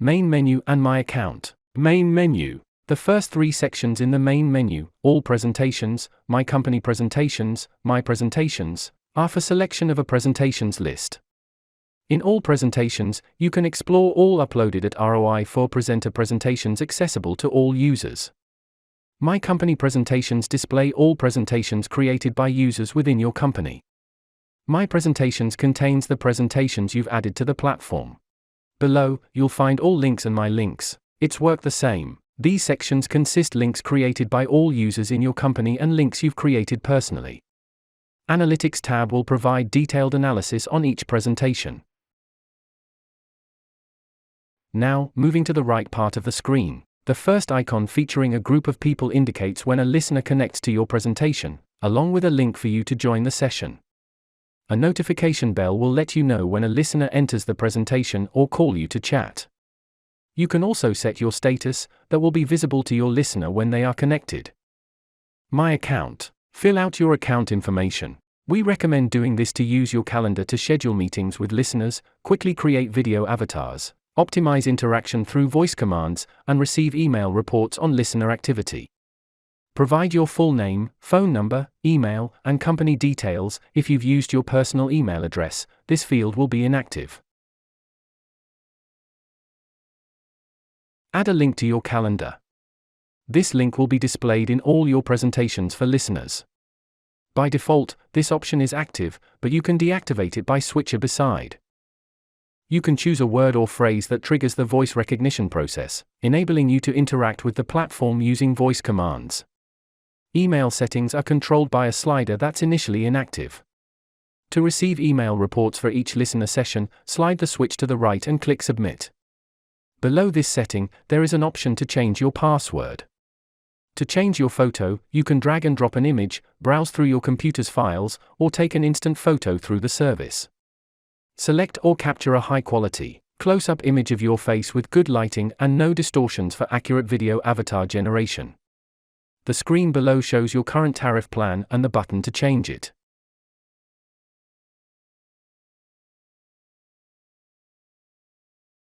Main menu and My Account. Main menu. The first three sections in the main menu, All Presentations, My Company Presentations, My Presentations, are for selection of a presentations list. In All Presentations, you can explore all uploaded at ROI for Presenter presentations accessible to all users. My Company Presentations display all presentations created by users within your company. My Presentations contains the presentations you've added to the platform. Below, you'll find all links and My Links. It's work the same. These sections consist links created by all users in your company and links you've created personally. Analytics tab will provide detailed analysis on each presentation. Now, moving to the right part of the screen, the first icon featuring a group of people indicates when a listener connects to your presentation, along with a link for you to join the session. A notification bell will let you know when a listener enters the presentation or call you to chat. You can also set your status that will be visible to your listener when they are connected. My Account. Fill out your account information. We recommend doing this to use your calendar to schedule meetings with listeners, quickly create video avatars, optimize interaction through voice commands, and receive email reports on listener activity. Provide your full name, phone number, email, and company details. If you've used your personal email address, this field will be inactive. Add a link to your calendar. This link will be displayed in all your presentations for listeners. By default, this option is active, but you can deactivate it by switcher beside. You can choose a word or phrase that triggers the voice recognition process, enabling you to interact with the platform using voice commands. Email settings are controlled by a slider that's initially inactive. To receive email reports for each listener session, slide the switch to the right and click Submit. Below this setting, there is an option to change your password. To change your photo, you can drag and drop an image, browse through your computer's files, or take an instant photo through the service. Select or capture a high-quality, close-up image of your face with good lighting and no distortions for accurate video avatar generation. The screen below shows your current tariff plan and the button to change it.